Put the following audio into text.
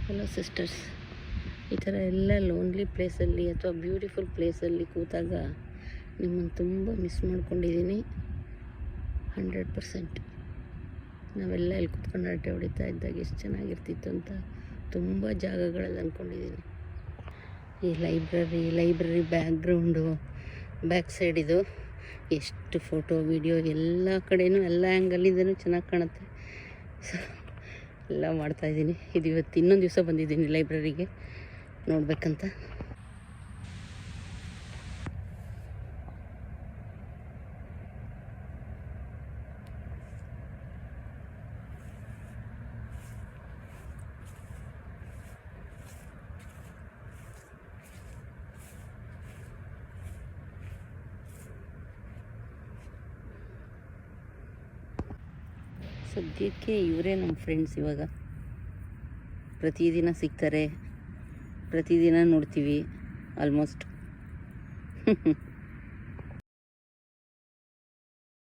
Hello sisters, ಈ ಥರ ಎಲ್ಲ ಲೋನ್ಲಿ ಪ್ಲೇಸಲ್ಲಿ ಅಥವಾ ಬ್ಯೂಟಿಫುಲ್ ಪ್ಲೇಸಲ್ಲಿ ಕೂತಾಗ ನಿಮ್ಮನ್ನು ತುಂಬ ಮಿಸ್ ಮಾಡ್ಕೊಂಡಿದ್ದೀನಿ. 100%. ನಾವೆಲ್ಲ ಇಲ್ಲಿ ಕೂತ್ಕೊಂಡು ಹರಟೆ ಹೊಡಿತಾ ಇದ್ದಾಗ ಎಷ್ಟು ಚೆನ್ನಾಗಿರ್ತಿತ್ತು ಅಂತ ತುಂಬ ಜಾಗಗಳಲ್ಲಿ ಅಂದ್ಕೊಂಡಿದ್ದೀನಿ. ಈ ಲೈಬ್ರರಿ ಬ್ಯಾಕ್ಗ್ರೌಂಡು, ಬ್ಯಾಕ್ ಸೈಡ್ ಇದು ಎಷ್ಟು ಫೋಟೋ ವೀಡಿಯೋ ಎಲ್ಲ ಕಡೆಯೂ ಎಲ್ಲ ಆ್ಯಂಗಲಿಂದನೂ ಚೆನ್ನಾಗಿ ಕಾಣುತ್ತೆ. ಸೊ ಎಲ್ಲ ಮಾಡ್ತಾಯಿದ್ದೀನಿ. ಇದು ಇವತ್ತು ಇನ್ನೊಂದು ದಿವಸ ಬಂದಿದ್ದೀನಿ ಲೈಬ್ರರಿಗೆ ನೋಡಬೇಕಂತ. ಸದ್ಯಕ್ಕೆ ಇವರೇ ನಮ್ಮ ಫ್ರೆಂಡ್ಸ್. ಇವಾಗ ಪ್ರತಿದಿನ ಸಿಗ್ತಾರೆ, ಪ್ರತಿದಿನ ನೋಡ್ತೀವಿ ಆಲ್ಮೋಸ್ಟ್.